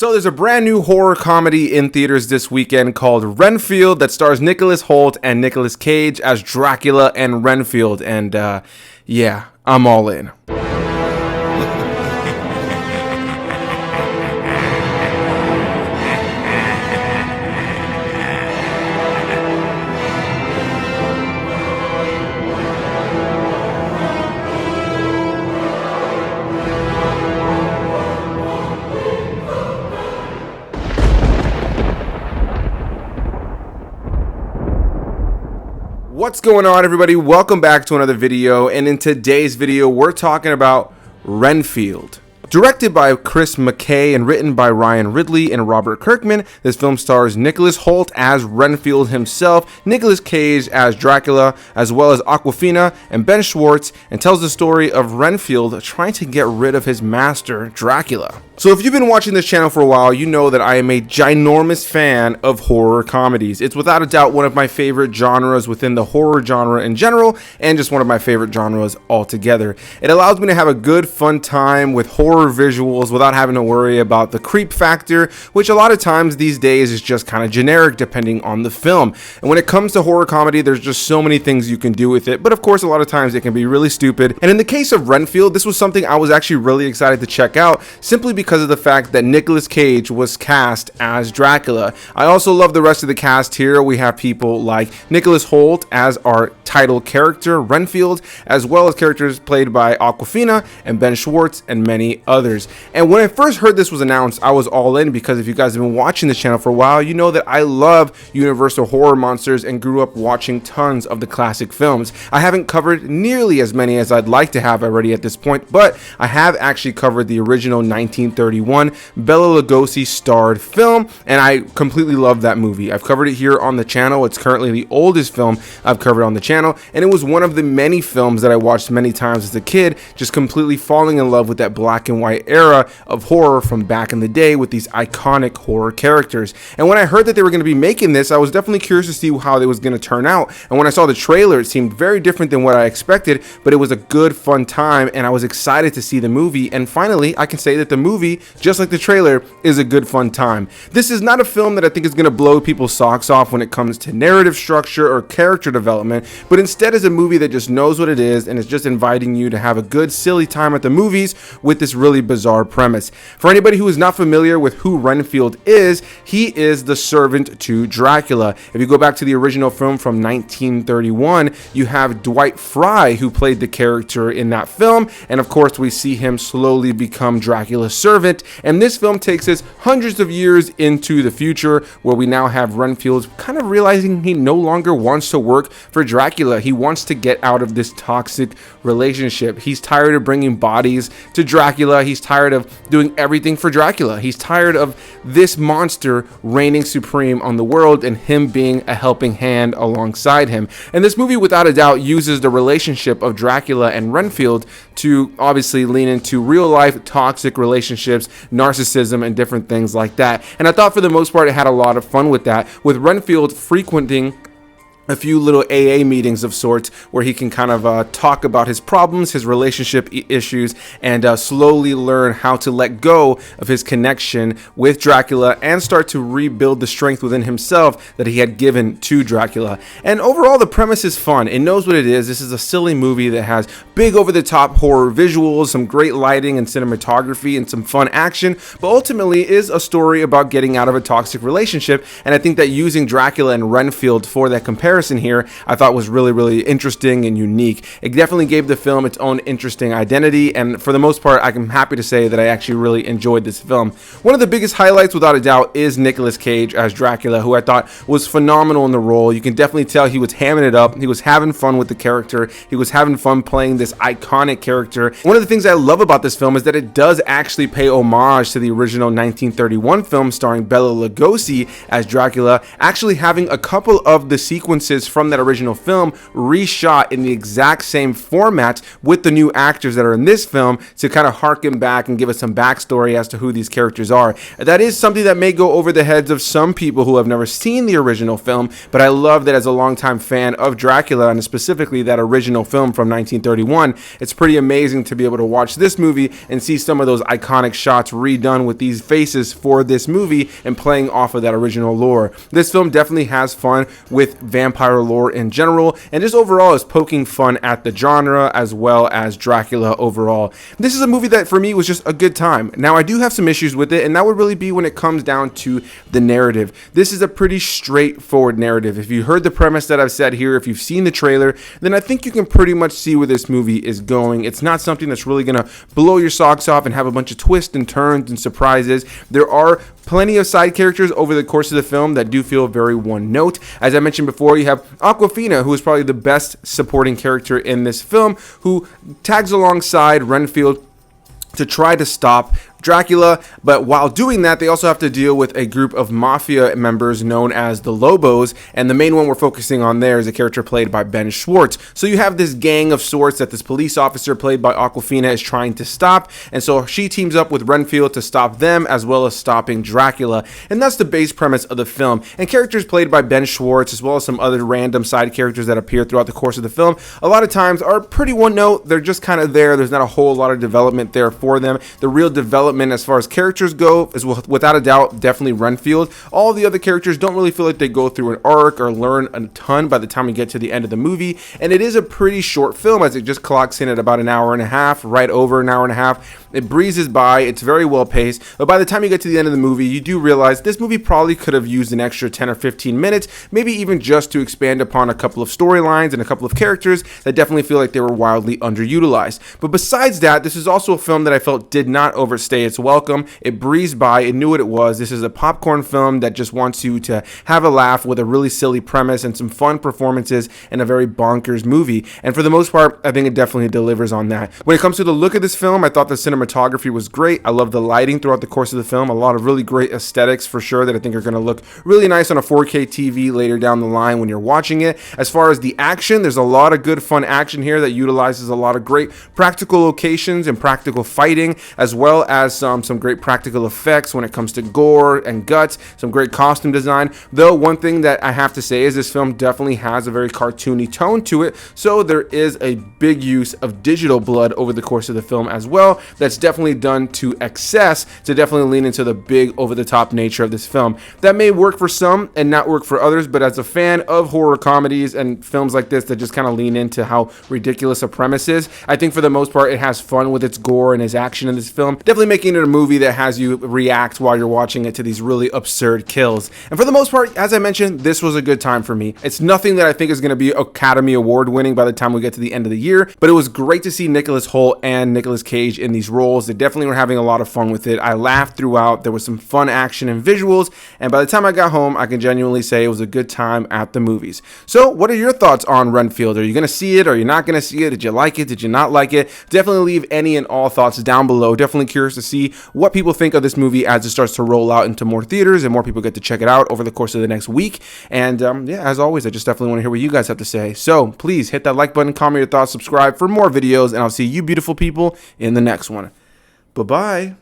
So there's a brand new horror comedy in theaters this weekend called Renfield that stars Nicolas, Hoult, and Nicolas Cage as Dracula and Renfield. And yeah, I'm all in. What's going on, everybody? Welcome back to another video, and in today's video we're talking about Renfield. Directed by McKay and written by Ryan Ridley and Robert Kirkman, this film stars Nicolas Hoult as Renfield himself, Nicolas Cage as Dracula, as well as Awkwafina and Ben Schwartz, and tells the story of Renfield trying to get rid of his master, Dracula. So if you've been watching this channel for a while, you know that I am a ginormous fan of horror comedies. It's without a doubt one of my favorite genres within the horror genre in general, and just one of my favorite genres altogether. It allows me to have a good, fun time with horror visuals without having to worry about the creep factor, which a lot of times these days is just kind of generic depending on the film. And when it comes to horror comedy, there's just so many things you can do with it, but of course a lot of times it can be really stupid. And in the case of Renfield, this was something I was actually really excited to check out, simply because of the fact that Nicolas Cage was cast as Dracula. I also love the rest of the cast here. We have people like Nicolas Hoult as our title character, Renfield, as well as characters played by Awkwafina and Ben Schwartz and many others. And when I first heard this was announced, I was all in, because if you guys have been watching this channel for a while, you know that I love Universal horror monsters and grew up watching tons of the classic films. I haven't covered nearly as many as I'd like to have already at this point, but I have actually covered the original 1931 Bela Lugosi starred film, and I completely love that movie. I've covered it here on the channel. It's currently the oldest film I've covered on the channel, and it was one of the many films that I watched many times as a kid, just completely falling in love with that black and white era of horror from back in the day with these iconic horror characters. And when I heard that they were going to be making this, I was definitely curious to see how it was going to turn out. And when I saw the trailer, it seemed very different than what I expected, but it was a good, fun time, and I was excited to see the movie. And finally, I can say that the movie, just like the trailer, is a good, fun time. This is not a film that I think is going to blow people's socks off when it comes to narrative structure or character development, but instead is a movie that just knows what it is and is just inviting you to have a good, silly time at the movies with this really bizarre premise. For anybody who is not familiar with who Renfield is, he is the servant to Dracula. If you go back to the original film from 1931, you have Dwight Frye, who played the character in that film, and of course we see him slowly become Dracula's servant. And this film takes us hundreds of years into the future, where we now have Renfield kind of realizing he no longer wants to work for Dracula. He wants to get out of this toxic relationship. He's tired of bringing bodies to Dracula. He's tired of doing everything for Dracula. He's tired of this monster reigning supreme on the world and him being a helping hand alongside him. And this movie, without a doubt, uses the relationship of Dracula and Renfield to obviously lean into real life toxic relationships, narcissism, and different things like that. And I thought for the most part it had a lot of fun with that, with Renfield frequenting a few little AA meetings of sorts where he can kind of talk about his problems, his relationship issues, and slowly learn how to let go of his connection with Dracula and start to rebuild the strength within himself that he had given to Dracula. And overall, the premise is fun. It knows what it is. This is a silly movie that has big over-the-top horror visuals, some great lighting and cinematography, and some fun action, but ultimately is a story about getting out of a toxic relationship. And I think that using Dracula and Renfield for that comparison here, I thought was really, really interesting and unique. It definitely gave the film its own interesting identity, and for the most part, I'm happy to say that I actually really enjoyed this film. One of the biggest highlights, without a doubt, is Nicolas Cage as Dracula, who I thought was phenomenal in the role. You can definitely tell he was hamming it up. He was having fun with the character. He was having fun playing this iconic character. One of the things I love about this film is that it does actually pay homage to the original 1931 film starring Bela Lugosi as Dracula, actually having a couple of the sequences sequences from that original film reshot in the exact same format with the new actors that are in this film to kind of harken back and give us some backstory as to who these characters are. That is something that may go over the heads of some people who have never seen the original film, but I love that as a longtime fan of Dracula, and specifically that original film from 1931, it's pretty amazing to be able to watch this movie and see some of those iconic shots redone with these faces for this movie and playing off of that original lore. This film definitely has fun with vampire lore in general, and just overall is poking fun at the genre as well as Dracula overall. This is a movie that for me was just a good time. Now I do have some issues with it, and that would really be when it comes down to the narrative. This is a pretty straightforward narrative. If you heard the premise that I've said here, if you've seen the trailer, then I think you can pretty much see where this movie is going. It's not something that's really going to blow your socks off and have a bunch of twists and turns and surprises. There are plenty of side characters over the course of the film that do feel very one note. As I mentioned before, you have Awkwafina, who is probably the best supporting character in this film, who tags alongside Renfield to try to stop Dracula, but while doing that, they also have to deal with a group of mafia members known as the Lobos, and the main one we're focusing on there is a character played by Ben Schwartz. So you have this gang of sorts that this police officer played by Awkwafina is trying to stop, and so she teams up with Renfield to stop them as well as stopping Dracula, and that's the base premise of the film. And characters played by Ben Schwartz as well as some other random side characters that appear throughout the course of the film a lot of times are pretty one note. They're just kind of there. There's not a whole lot of development there for them. The real development as far as characters go is without a doubt definitely Renfield. All the other characters don't really feel like they go through an arc or learn a ton by the time we get to the end of the movie, and it is a pretty short film as it just clocks in at about an hour and a half, right over an hour and a half. It breezes by, it's very well paced, but by the time you get to the end of the movie, you do realize this movie probably could have used an extra 10 or 15 minutes, maybe even just to expand upon a couple of storylines and a couple of characters that definitely feel like they were wildly underutilized. But besides that, this is also a film that I felt did not overstay its welcome. It breezed by, it knew what it was. This is a popcorn film that just wants you to have a laugh with a really silly premise and some fun performances and a very bonkers movie. And for the most part, I think it definitely delivers on that. When it comes to the look of this film, I thought the cinematography was great. I love the lighting throughout the course of the film. A lot of really great aesthetics for sure that I think are going to look really nice on a 4K TV later down the line when you're watching it. As far as the action, there's a lot of good fun action here that utilizes a lot of great practical locations and practical fighting, as well as some great practical effects when it comes to gore and guts, some great costume design. Though one thing that I have to say is this film definitely has a very cartoony tone to it, so there is a big use of digital blood over the course of the film as well. That's definitely done to excess to definitely lean into the big over-the-top nature of this film. That may work for some and not work for others, but as a fan of horror comedies and films like this that just kind of lean into how ridiculous a premise is, I think for the most part it has fun with its gore and its action in this film, definitely making it a movie that has you react while you're watching it to these really absurd kills. And for the most part, as I mentioned, this was a good time for me. It's nothing that I think is going to be Academy Award winning by the time we get to the end of the year, but it was great to see Nicolas Hoult and Nicolas Cage in these roles. They definitely were having a lot of fun with it. I laughed throughout. There was some fun action and visuals, and by the time I got home, I can genuinely say it was a good time at the movies. So what are your thoughts on Renfield? Are you going to see it? Are you not going to see it? Did you like it? Did you not like it? Definitely leave any and all thoughts down below. Definitely curious to see what people think of this movie as it starts to roll out into more theaters and more people get to check it out over the course of the next week. And yeah, as always, I just definitely want to hear what you guys have to say. So please hit that like button, comment your thoughts, subscribe for more videos, and I'll see you beautiful people in the next one. Bye-bye.